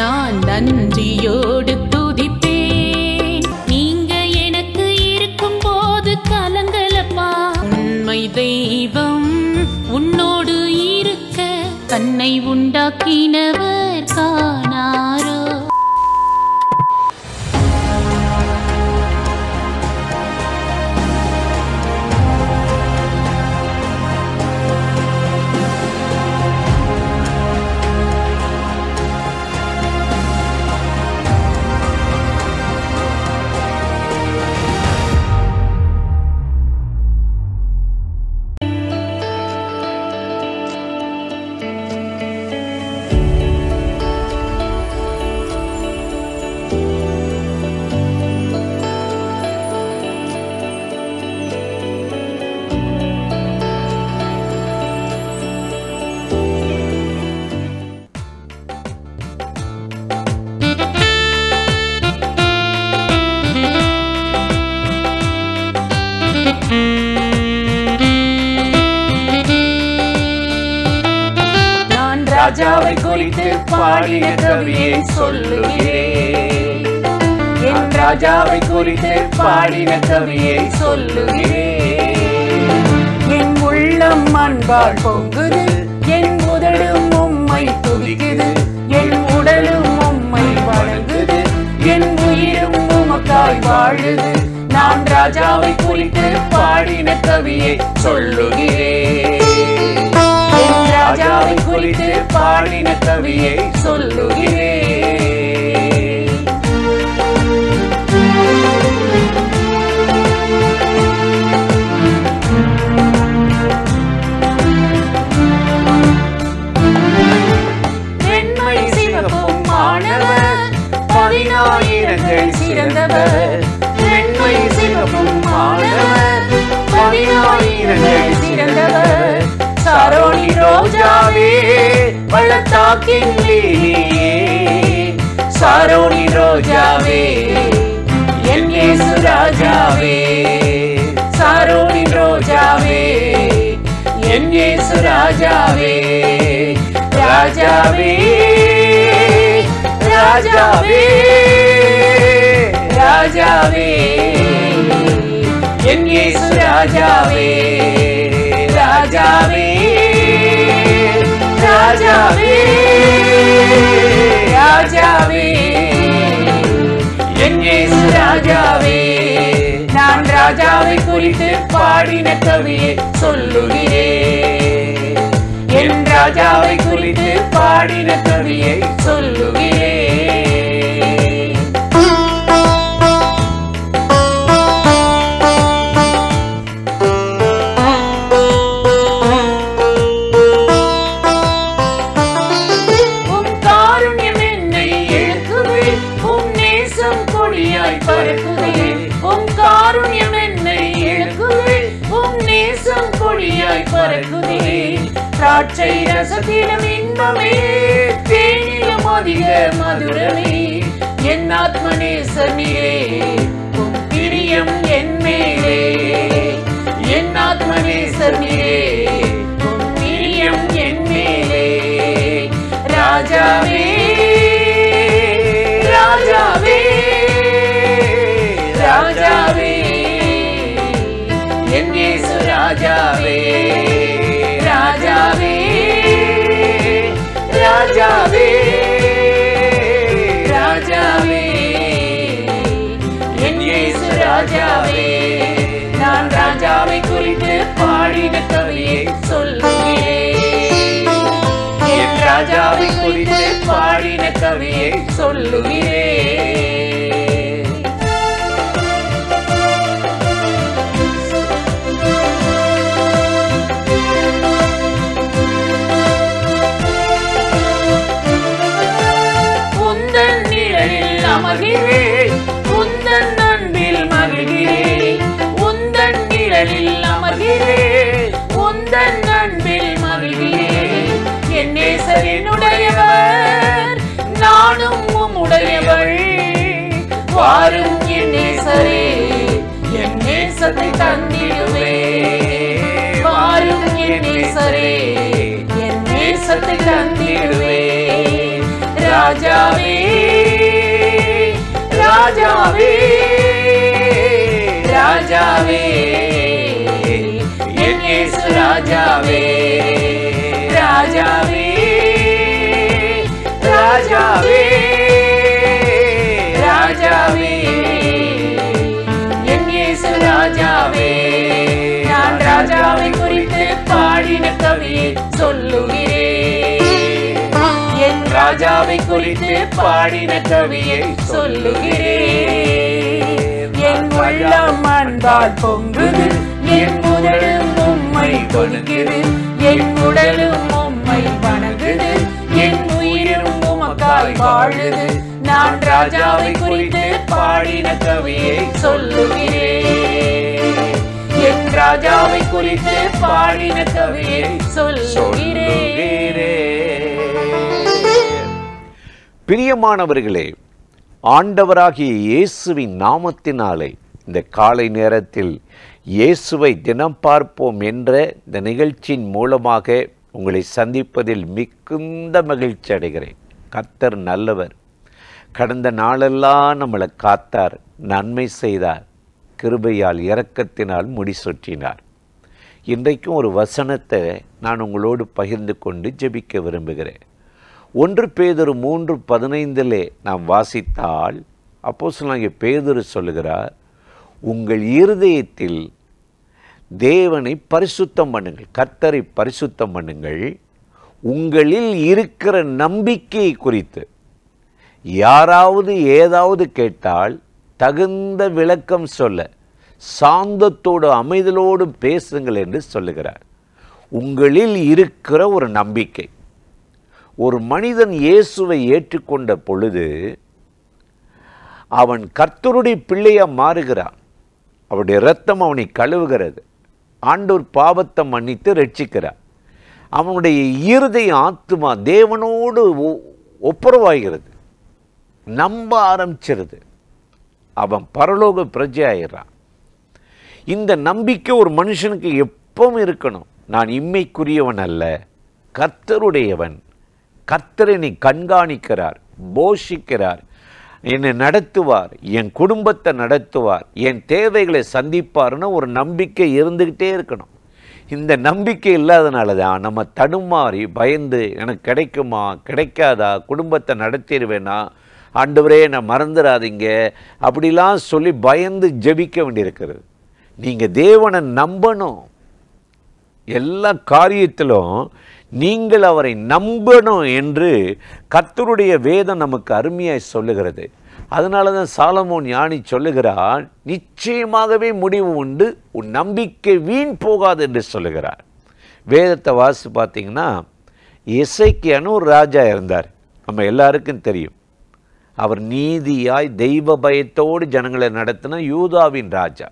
நான் நன்றியோடு துதிப்பேன். நீங்க எனக்கு இருக்கும் போது கலங்கலப்பா. உண்மை தெய்வம் உன்னோடு இருக்க தன்னை உண்டாக்கினவர் காணாரோ. ராஜாவை குறித்து பாடின கவியை சொல்லுகிறேன். என் ராஜாவை குறித்து பாடின கவியை சொல்லுகிறேன். என் உள்ளம் அன்பால் பொங்குது, என் உதடும் உம்மை துதிக்குது, என் உடலும் உம்மை வணங்குது, என் உயிரும் உமக்காய் வாழுது. நான் ராஜாவை குறித்து பாடின கவியை சொல்லுகிறேன். ராஜாவை குறித்து பாடின கவியை சொல்லுகிறேன். வெண்மை சிவப்பும் மாணவர் 14 சிறந்தவர். வெண்மை சிவப்பும் மாணவர் 14 சிறந்தவர். சாரோனி ரோஜாவே பள்ளத்தாக்கின் லீலியே, சாரோனி ரோஜாவே என் இயேசு ராஜாவே, சாரோனி ரோஜாவே என் இயேசு ராஜாவே, ராஜாவே ராஜாவே ராஜாவே என் இயேசு ராஜாவே, ராஜாவே ராஜாவே ராஜாவே என் இயேசு ராஜாவே. நான் ராஜாவை குறித்து பாடின கவியை சொல்லுகிறேன். என் ராஜாவை குறித்து பாடின கவியை சொல்லுகிறேன். திராட்சை ரசத்திலும் இன்பமே, தேனிலும் அதிக மதுரமே, என் ஆத்மநேசமியே உம் பிரியம் என் மேலே, என் ஆத்மநேசமியே உம் பிரியம் என் மேலே. ராஜாவே ராஜாவே ராஜாவே என் இயேசு ராஜாவே, ராஜாவே ராஜாவே ராஜாவே என் இயேசு ராஜாவே. நான் ராஜாவை குறித்து பாடின கவியை சொல்லுகிறேன். என் ராஜாவை குறித்து பாடின கவியை சொல்லுகிறேன். அமர்கிறேன் உந்தன் அன்பில் மகிழ்கிறேன், உந்தன் நிழலில் அமர்கிறேன் உந்தன் அன்பில் மகிழ்கிறேன். என் நேசர் என்னுடையவர், நானும் உம்முடையவள். வாரும் என் நேசரே, என் நேசத்தை தந்திடுவேன். வாரும் என் நேசரே, என் நேசத்தை தந்திடுவேன். ராஜாவே ராஜாவே ராஜாவே என் இயேசு ராஜாவே ராஜாவே ராஜாவே ராஜாவே என் இயேசு ராஜாவே நான் ராஜாவை குறித்து பாடின கவியை சொல்லுகிறேன் என் ராஜாவை குறித்து பாடின கவியை சொல்லுகிறேன் என் உள்ளம் அன்பால் பொங்குது என் உடலும் உம்மை வணங்குது என் உடலும் உம்மை வணங்குது என் உயிரும் உமக்காய் வாழுது நான் ராஜாவை குறித்து பாடின கவியை சொல்லுகிறேன் என் ராஜாவை குறித்து பாடின கவியை சொல்லுகிறேன். பிரியமானவர்களே, ஆண்டவராகிய இயேசுவின் நாமத்தினாலே இந்த காலை நேரத்தில் இயேசுவை தினம் பார்ப்போம் என்ற இந்த நிகழ்ச்சியின் மூலமாக உங்களை சந்திப்பதில் மிகுந்த மகிழ்ச்சி அடைகிறேன். கர்த்தர் நல்லவர். கடந்த நாளெல்லாம் நம்மளை காத்தார், நன்மை செய்தார், கிருபையால் இரக்கத்தினால் முடிசூட்டினார். இன்றைக்கும் ஒரு வசனத்தை நான் உங்களோடு பகிர்ந்து கொண்டு ஜெபிக்க விரும்புகிறேன். 1 பேதுரு 3:15 நாம் வாசித்தால் அப்போஸ்தலனாகிய பேதுரு சொல்லுகிறார், உங்கள் இருதயத்தில் தேவனை பரிசுத்தம் பண்ணுங்கள், கர்த்தரை பரிசுத்தம் பண்ணுங்கள். உங்களில் இருக்கிற நம்பிக்கையை குறித்து யாராவது ஏதாவது கேட்டால் தகுந்த விளக்கம் சொல்ல சாந்தத்தோடு அமைதலோடு பேசுங்கள் என்று சொல்லுகிறார். உங்களில் இருக்கிற ஒரு நம்பிக்கை. ஒரு மனிதன் இயேசுவை ஏற்றுக்கொண்ட பொழுது அவன் கர்த்தருடைய பிள்ளையாக மாறுகிறான். அவருடைய இரத்தம் அவனை கழுவுகிறது. ஆண்டவர் பாவத்தை மன்னித்து ரட்சிக்கிறார். அவனுடைய இருதய ஆத்துமா தேவனோடு ஒப்புரவாகிறது, நம்ப ஆரம்பிச்சிருது. அவன் பரலோக பிரஜை ஆயிடுறான். இந்த நம்பிக்கை ஒரு மனுஷனுக்கு எப்பவும் இருக்கணும். நான் இம்மைக்குரியவன் அல்ல, கர்த்தருடையவன். கர்த்தர் என்னை கண்காணிக்கிறார், போஷிக்கிறார், என்னை நடத்துவார், என் குடும்பத்தை நடத்துவார், என் தேவைகளை சந்திப்பார்னு ஒரு நம்பிக்கை இருந்துக்கிட்டே இருக்கணும். இந்த நம்பிக்கை இல்லாதனால தான் நம்ம தடுமாறி பயந்து எனக்கு கிடைக்குமா கிடைக்காதா, குடும்பத்தை நடத்திடுவேனா, ஆண்டவரே நான் மறந்துடாதீங்க அப்படிலாம் சொல்லி பயந்து ஜெபிக்க வேண்டியிருக்கிறது. நீங்கள் தேவனை நம்பணும். எல்லா காரியத்திலும் நீங்கள் அவரை நம்பணும் என்று கர்த்தருடைய வேதம் நமக்கு அருமையாய் சொல்லுகிறது. அதனால தான் சாலமோன் ஞானி சொல்லுகிறார், நிச்சயமாகவே முடிவு உண்டு, உன் நம்பிக்கை வீண் போகாது என்று சொல்லுகிறார். வேதத்தை வாசி பார்த்தீங்கன்னா எசேக்கியான்னு ஒரு ராஜா இருந்தார், நம்ம எல்லாருக்கும் தெரியும். அவர் நீதியாய் தெய்வ பயத்தோடு ஜனங்களை நடத்தின யூதாவின் ராஜா.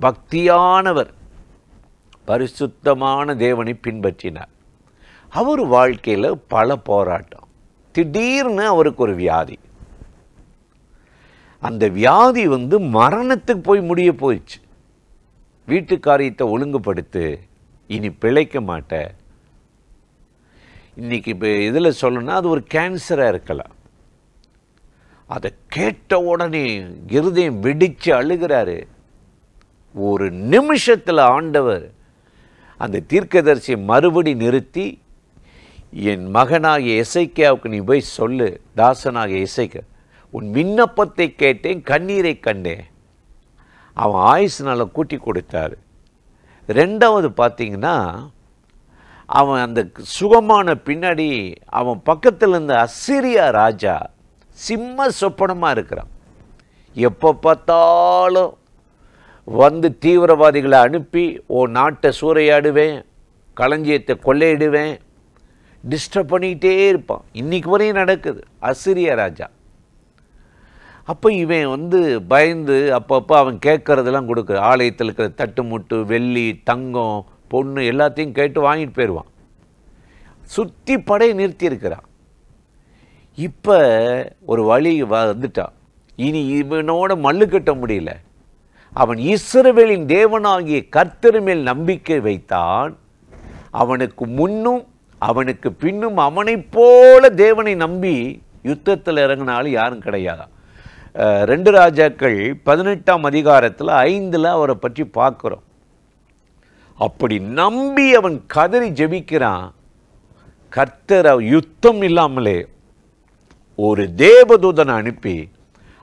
பக்தியானவர், பரிசுத்தமான தேவனை பின்பற்றினார். அவர் வாழ்க்கையில் பல போராட்டம். திடீர்னு அவருக்கு ஒரு வியாதி. அந்த வியாதி மரணத்துக்கு போய் முடிய போயிடுச்சு. வீட்டு காரியத்தை ஒழுங்குபடுத்து, இனி பிழைக்க மாட்ட. இன்னைக்கு இப்போ இதில் சொல்லணும்னா அது ஒரு கேன்சராக இருக்கலாம். அதை கேட்ட உடனே இருதயம் வெடிச்சு அழுகிறாரு. ஒரு நிமிஷத்தில் ஆண்டவர் அந்த தீர்க்கதரிசியை மறுபடி நிறுத்தி, என் மகனாகிய எசேக்கியாவுக்கு நீ போய் சொல்லு, தாசனாகிய எசேக்கியா, உன் விண்ணப்பத்தை கேட்டேன், கண்ணீரை கண்டேன். அவன் ஆயுசுனால கூட்டி கொடுத்தாரு. ரெண்டாவது பார்த்தீங்கன்னா, அவன் அந்த சுகமான பின்னாடி அவன் பக்கத்தில் இருந்த அசீரியா ராஜா சிம்ம சொப்பனமாக இருக்கிறான். எப்போ பார்த்தாலும் தீவிரவாதிகளை அனுப்பி நாட்டை சூறையாடுவேன், களஞ்சியத்தை கொள்ளையிடுவேன், டிஸ்டர்ப் பண்ணிக்கிட்டே இருப்பான். இன்றைக்கு வரையும் நடக்குது அசீரியா ராஜா. அப்போ இவன் பயந்து அப்பப்போ அவன் கேட்குறதெல்லாம் கொடுக்குற, ஆலயத்தில் இருக்கிற தட்டு முட்டு வெள்ளி தங்கம் பொண்ணு எல்லாத்தையும் கேட்டு வாங்கிட்டு போயிடுவான். சுற்றி படை நிறுத்தியிருக்கிறான். இப்போ ஒரு வழி வந்துட்டான். இனி இவனோட மல்லு கட்ட முடியல. அவன் இஸ்ரவேலின் தேவனாகிய கர்த்தர் மேல் நம்பிக்கை வைத்தான். அவனுக்கு முன்னும் அவனுக்கு பின்னும் அவனைப் போல தேவனை நம்பி யுத்தத்தில் இறங்கினாலும் யாரும் கிடையாது. 2 ராஜாக்கள் 18ஆம் அதிகாரத்தில் 5 அவரை பற்றி பார்க்குறோம். அப்படி நம்பி அவன் கதறி ஜெபிக்கிறான். கர்த்தர் யுத்தம் இல்லாமலே ஒரு தேவதூதனை அனுப்பி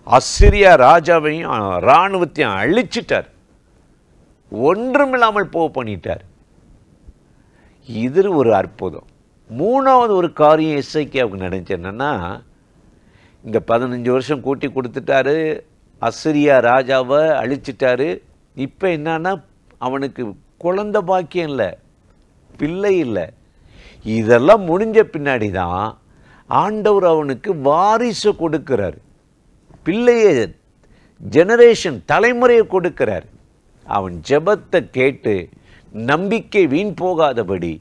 அசிரியா ராஜாவையும் இராணுவத்தையும் அழிச்சிட்டார். ஒன்றுமில்லாமல் பண்ணிட்டார். இது ஒரு அற்புதம். 3வது ஒரு காரியம் எசேக்கியாவுக்கு நடந்துச்சு. என்னன்னா, இங்கே 15 வருஷம் கூட்டி கொடுத்துட்டாரு, அசிரியா ராஜாவை அழிச்சிட்டாரு. இப்போ என்னன்னா, அவனுக்கு குழந்தை பாக்கியம் இல்லை, பிள்ளை இல்லை. இதெல்லாம் முடிஞ்ச பின்னாடி தான் ஆண்டவர் அவனுக்கு வாரிசு கொடுக்கிறார், பிள்ளையை, ஜெனரேஷன், தலைமுறையை கொடுக்கிறார். அவன் ஜெபத்தை கேட்டு நம்பிக்கை வீண் போகாதபடி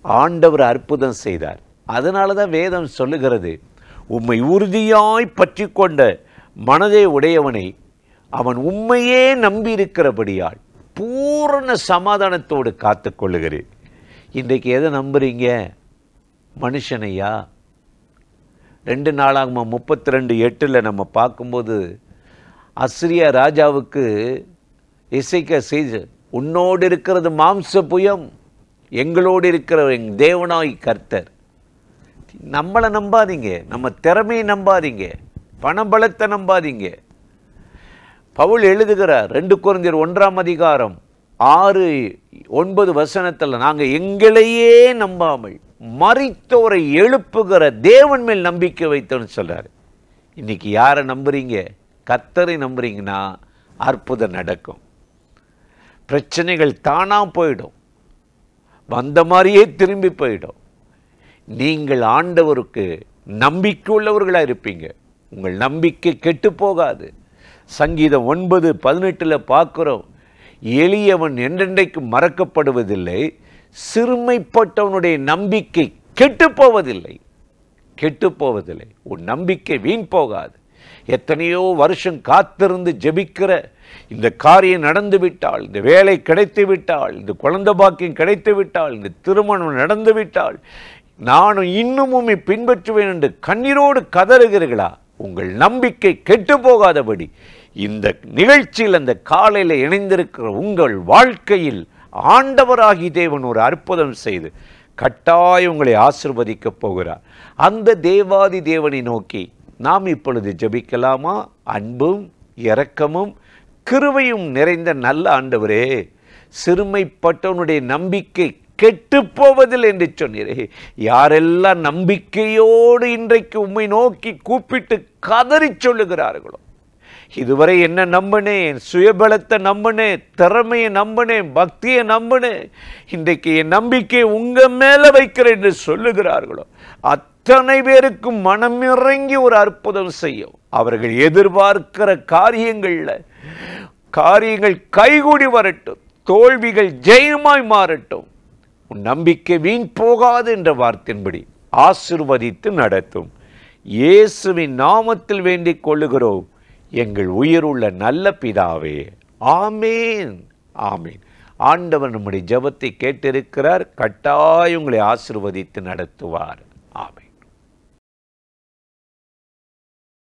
ஆண்டவர் அற்புதம் செய்தார். அதனால தான் வேதம் சொல்லுகிறது, உம்மை உறுதியாய் பற்றி கொண்ட மனதை உடையவனை அவன் உண்மையே நம்பி இருக்கிறபடியால் பூரண சமாதானத்தோடு காத்து கொள்ளுகிறேன். இன்றைக்கு எதை நம்புறீங்க? மனுஷனையா? 2 நாளாகமம் 32:8 நம்ம பார்க்கும்போது அசிரியா ராஜாவுக்கு எசேக்கியா செய்து, உன்னோடு இருக்கிறது மாம்ச புயம், எங்களோடு இருக்கிற எங்கள் தேவனாய் கர்த்தர். நம்மளை நம்பாதீங்க, நம்ம திறமையை நம்பாதீங்க, பணபலத்தை நம்பாதீங்க. பவுல் எழுதுகிறார் 2 கொரிந்தியர் 1ஆம் அதிகாரம் 6-9 வசனத்தில், நாங்கள் எங்களையே நம்பாமல் மரித்தோரை எழுப்புகிற தேவன் மேல் நம்பிக்கை வைத்தோன்னு சொல்றாரு. இன்னைக்கு யாரை நம்புறீங்க? கர்த்தரை நம்புறீங்கன்னா அற்புதம் நடக்கும். பிரச்சனைகள் தானா போயிடும், வந்த மாதிரியே திரும்பி போயிடும். நீங்கள் ஆண்டவருக்கு நம்பிக்கை உள்ளவர்களாக இருப்பீங்க. உங்கள் நம்பிக்கை கெட்டு போகாது. சங்கீதம் 9:18 பார்க்கிறோம், எளியவன் என்றென்றைக்கு மறக்கப்படுவதில்லை, சிறுமைப்பட்டவனுடைய நம்பிக்கை கெட்டு போவதில்லை, கெட்டு போவதில்லை. உன் நம்பிக்கை வீண் போகாது. எத்தனையோ வருஷம் காத்திருந்து ஜெபிக்கிற, இந்த காரியம் நடந்து விட்டால், இந்த வேலை கிடைத்து விட்டால், இந்த குழந்தை பாக்கியம் கிடைத்து விட்டால், இந்த திருமணம் நடந்து விட்டால், நானும் இன்னமும் பின்பற்றுவேன் என்று கண்ணீரோடு கதறுகிறீர்களா? உங்கள் நம்பிக்கை கெட்டு போகாதபடி இந்த நிகழ்ச்சியில் அந்த காலையில் இணைந்திருக்கிற உங்கள் வாழ்க்கையில் ஆண்டவராகி தேவன் ஒரு அற்புதம் செய்து கட்டாயம் உங்களை ஆசீர்வதிக்கப் போகிறார். அந்த தேவாதி தேவனை நோக்கி நாம் இப்பொழுது ஜெபிக்கலாமா? அன்பும் இரக்கமும் கிருபையும் நிறைந்த நல்ல ஆண்டவரே, சிறுமைப்பட்டவனுடைய நம்பிக்கை கெட்டு போவதில்லை என்று சொன்னீரே. யாரெல்லாம் நம்பிக்கையோடு இன்றைக்கு உம்மை நோக்கி கூப்பிட்டு கதறி சொல்லுகிறார்களோ, இதுவரை என்ன நம்பினேன், சுயபலத்தை நம்பினேன், திறமையை நம்பினேன், பக்தியை நம்பினேன், இன்றைக்கு என் நம்பிக்கை உங்க மேல வைக்கிறேன் என்று சொல்லுகிறார்களோ, அத்தனை பேருக்கும் மனமிறங்கி ஒரு அற்புதம் செய்யும். அவர்கள் எதிர்பார்க்கிற காரியங்கள் கைகூடி வரட்டும், தோல்விகள் ஜெயமாய் மாறட்டும். உன் நம்பிக்கை வீண் போகாது என்ற வார்த்தையின்படி ஆசீர்வதித்து நடத்தும். இயேசுவின் நாமத்தில் வேண்டிக் கொள்ளுகிறோம் எங்கள் உயிருள்ள நல்ல பிதாவே. ஆமேன், ஆமேன். ஆண்டவர் நம்முடைய ஜெபத்தை கேட்டிருக்கிறார். கட்டாயம் உங்களை ஆசீர்வதித்து நடத்துவார்.